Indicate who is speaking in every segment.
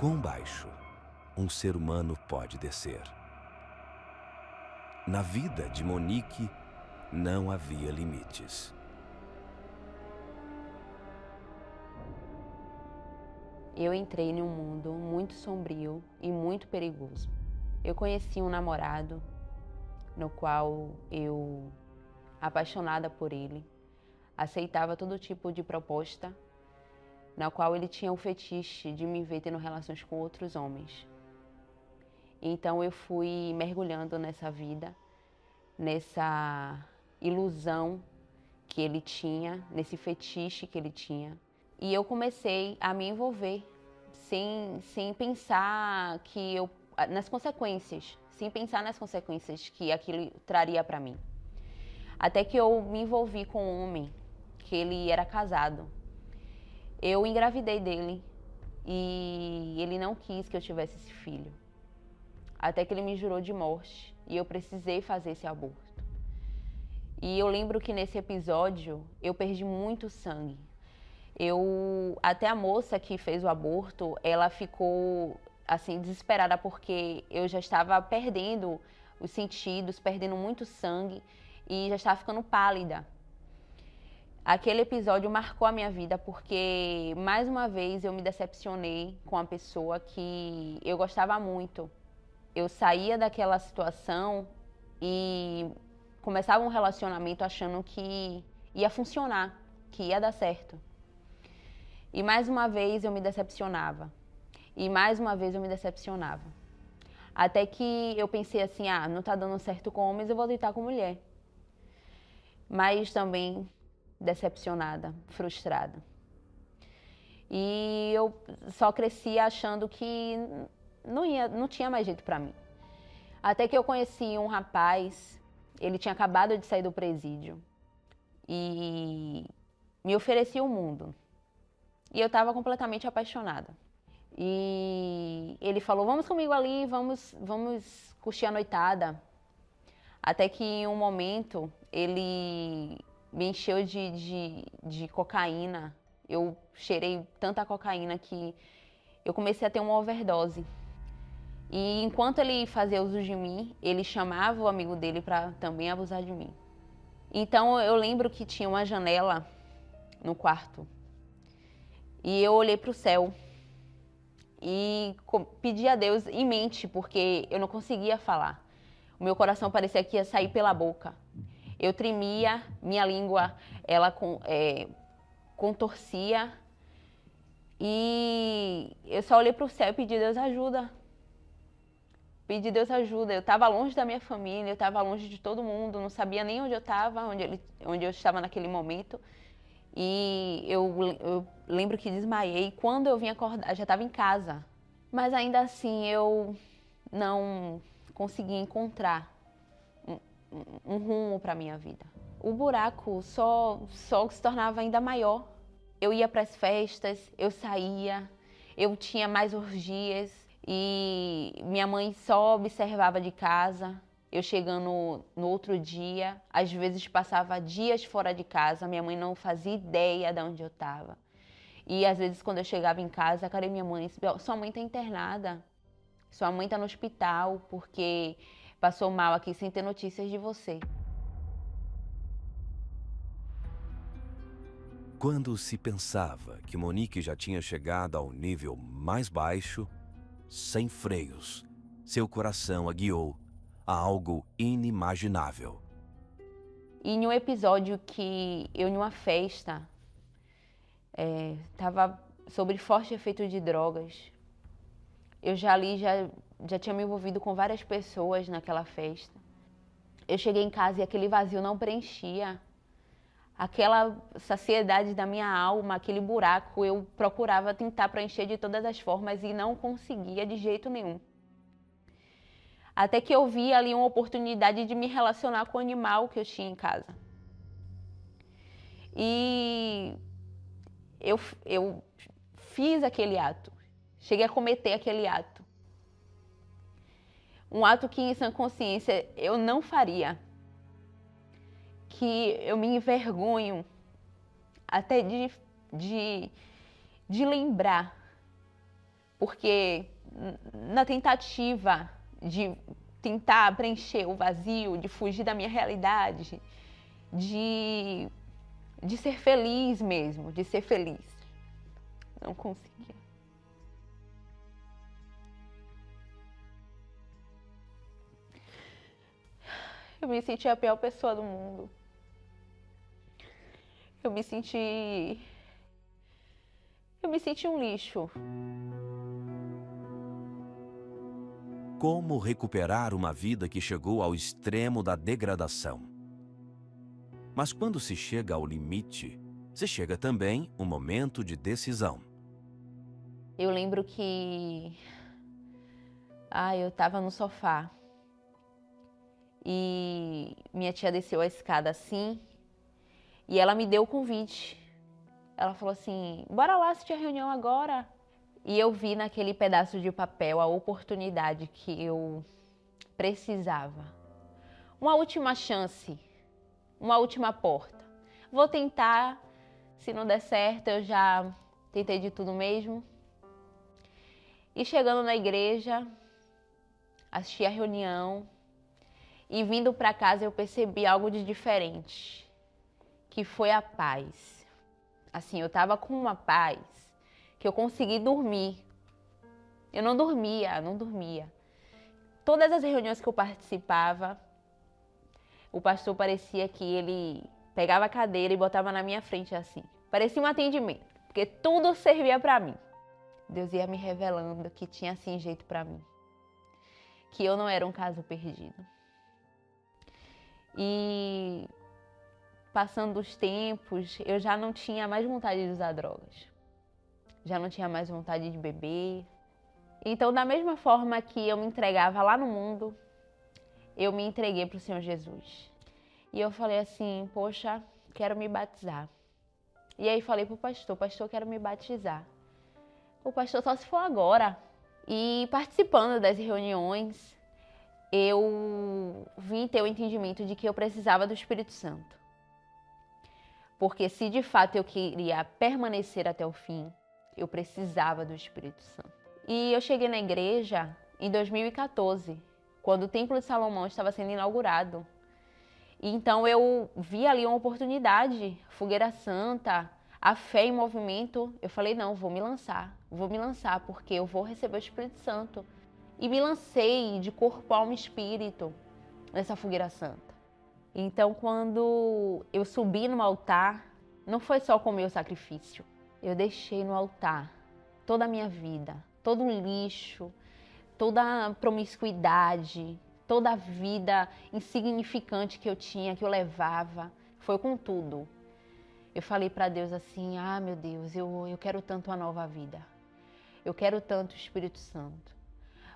Speaker 1: quão baixo um ser humano pode descer. Na vida de Monique não havia limites.
Speaker 2: Eu entrei em um mundo muito sombrio e muito perigoso. Eu conheci um namorado, no qual eu, apaixonada por ele, aceitava todo tipo de proposta, na qual ele tinha o fetiche de me ver tendo relações com outros homens. Então eu fui mergulhando nessa vida, nessa ilusão que ele tinha, nesse fetiche que ele tinha. E eu comecei a me envolver sem pensar nas consequências, sem pensar nas consequências que aquilo traria para mim. Até que eu me envolvi com um homem, que ele era casado. Eu engravidei dele e ele não quis que eu tivesse esse filho. Até que ele me jurou de morte e eu precisei fazer esse aborto. E eu lembro que nesse episódio eu perdi muito sangue. Até a moça que fez o aborto, ela ficou assim desesperada porque eu já estava perdendo os sentidos, perdendo muito sangue e já estava ficando pálida. Aquele episódio marcou a minha vida porque mais uma vez eu me decepcionei com a pessoa que eu gostava muito. Eu saía daquela situação e começava um relacionamento achando que ia funcionar, que ia dar certo. E mais uma vez eu me decepcionava. E mais uma vez eu me decepcionava. Até que eu pensei assim, não tá dando certo com homens, eu vou deitar com mulher. Mas também decepcionada, frustrada. E eu só cresci achando que não tinha mais jeito pra mim. Até que eu conheci um rapaz, ele tinha acabado de sair do presídio e me oferecia o mundo. E eu estava completamente apaixonada. E ele falou, vamos comigo ali, vamos curtir a noitada. Até que em um momento ele me encheu de cocaína. Eu cheirei tanta cocaína que eu comecei a ter uma overdose. E enquanto ele fazia uso de mim, ele chamava o amigo dele para também abusar de mim. Então eu lembro que tinha uma janela no quarto. E eu olhei para o céu e pedi a Deus em mente, porque eu não conseguia falar. O meu coração parecia que ia sair pela boca. Eu tremia, minha língua, ela contorcia. E eu só olhei para o céu e pedi, Deus ajuda. Pedi, Deus ajuda. Eu estava longe da minha família, eu estava longe de todo mundo, não sabia nem onde eu estava, onde eu estava naquele momento. E eu lembro que desmaiei. Quando eu vim acordar, já estava em casa. Mas ainda assim eu não consegui encontrar um rumo para minha vida. O buraco só se tornava ainda maior. Eu ia para as festas, eu saía, eu tinha mais orgias e minha mãe só observava de casa. Eu chegando no outro dia, às vezes passava dias fora de casa, minha mãe não fazia ideia de onde eu estava. E às vezes quando eu chegava em casa, cadê minha mãe? Sua mãe está internada, sua mãe está no hospital porque passou mal aqui sem ter notícias de você.
Speaker 1: Quando se pensava que Monique já tinha chegado ao nível mais baixo, sem freios, seu coração a guiou a algo inimaginável.
Speaker 2: E em um episódio que eu, em uma festa, estava sob forte efeito de drogas. Eu já tinha me envolvido com várias pessoas naquela festa. Eu cheguei em casa e aquele vazio não preenchia. Aquela saciedade da minha alma, aquele buraco, eu procurava tentar preencher de todas as formas e não conseguia de jeito nenhum. Até que eu vi ali uma oportunidade de me relacionar com o animal que eu tinha em casa. E eu fiz aquele ato, cheguei a cometer aquele ato. Um ato que em sã consciência eu não faria. Que eu me envergonho até de lembrar porque na tentativa de tentar preencher o vazio, de fugir da minha realidade, de ser feliz mesmo, de ser feliz, não conseguia. Eu me senti a pior pessoa do mundo. Eu me senti um lixo.
Speaker 1: Como recuperar uma vida que chegou ao extremo da degradação? Mas quando se chega ao limite, se chega também um momento de decisão.
Speaker 2: Eu lembro que eu estava no sofá e minha tia desceu a escada assim e ela me deu o convite. Ela falou assim, bora lá assistir a reunião agora. E eu vi naquele pedaço de papel a oportunidade que eu precisava. Uma última chance, uma última porta. Vou tentar, se não der certo, eu já tentei de tudo mesmo. E chegando na igreja, assisti a reunião e vindo para casa eu percebi algo de diferente, que foi a paz. Assim, eu estava com uma paz que eu consegui dormir. Eu não dormia. Todas as reuniões que eu participava, o pastor parecia que ele pegava a cadeira e botava na minha frente assim. Parecia um atendimento, porque tudo servia para mim. Deus ia me revelando que tinha assim jeito para mim, que eu não era um caso perdido. E passando os tempos, eu já não tinha mais vontade de usar drogas. Já não tinha mais vontade de beber. Então, da mesma forma que eu me entregava lá no mundo, eu me entreguei para o Senhor Jesus. E eu falei assim, poxa, quero me batizar. E aí falei pro pastor, quero me batizar. O pastor, só se for agora. E participando das reuniões, eu vim ter o entendimento de que eu precisava do Espírito Santo. Porque se de fato eu queria permanecer até o fim, eu precisava do Espírito Santo. E eu cheguei na igreja em 2014, quando o Templo de Salomão estava sendo inaugurado. E então eu vi ali uma oportunidade, fogueira santa, a fé em movimento. Eu falei, não, vou me lançar, porque eu vou receber o Espírito Santo. E me lancei de corpo, alma e espírito nessa fogueira santa. Então, quando eu subi no altar, não foi só com o meu sacrifício. Eu deixei no altar toda a minha vida, todo o lixo, toda a promiscuidade, toda a vida insignificante que eu tinha, que eu levava. Foi com tudo. Eu falei para Deus assim, meu Deus, eu quero tanto a nova vida. Eu quero tanto o Espírito Santo.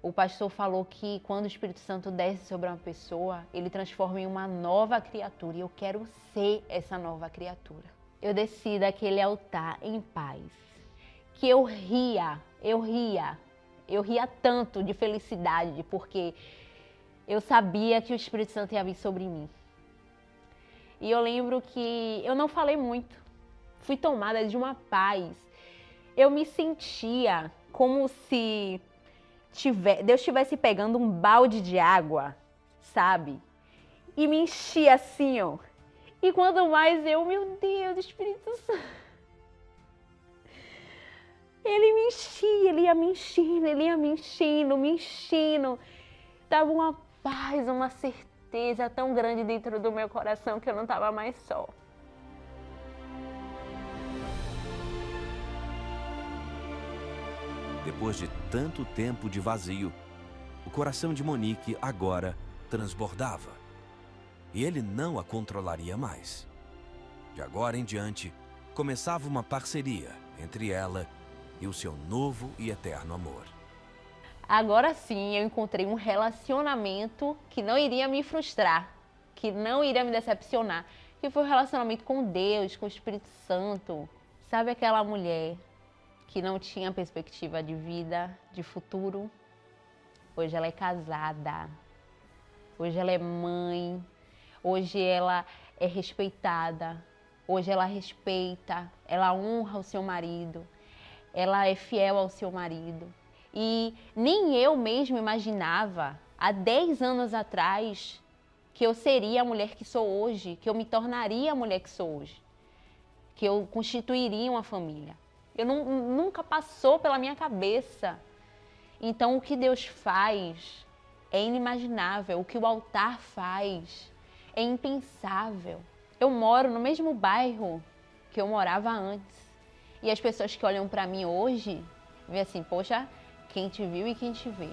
Speaker 2: O pastor falou que quando o Espírito Santo desce sobre uma pessoa, ele transforma em uma nova criatura. E eu quero ser essa nova criatura. Eu desci daquele altar em paz. Que eu ria tanto de felicidade, porque eu sabia que o Espírito Santo ia vir sobre mim. E eu lembro que eu não falei muito. Fui tomada de uma paz. Eu me sentia como se Deus estivesse pegando um balde de água, sabe? E me enchia assim, ó. E quanto mais meu Deus, Espírito Santo. Ele me enchia, ele ia me enchendo. Dava uma paz, uma certeza tão grande dentro do meu coração que eu não estava mais só.
Speaker 1: Depois de tanto tempo de vazio, o coração de Monique agora transbordava. E ele não a controlaria mais. De agora em diante, começava uma parceria entre ela e o seu novo e eterno amor.
Speaker 2: Agora sim, eu encontrei um relacionamento que não iria me frustrar, que não iria me decepcionar, que foi um relacionamento com Deus, com o Espírito Santo. Sabe aquela mulher que não tinha perspectiva de vida, de futuro? Hoje ela é casada, hoje ela é mãe, hoje ela é respeitada, hoje ela respeita, ela honra o seu marido, ela é fiel ao seu marido. E nem eu mesma imaginava, há 10 anos atrás, que eu seria a mulher que sou hoje, que eu me tornaria a mulher que sou hoje, que eu constituiria uma família. Nunca passou pela minha cabeça. Então, o que Deus faz é inimaginável. O que o altar faz é impensável. Eu moro no mesmo bairro que eu morava antes. E as pessoas que olham para mim hoje, veem assim, poxa, quem te viu e quem te vê.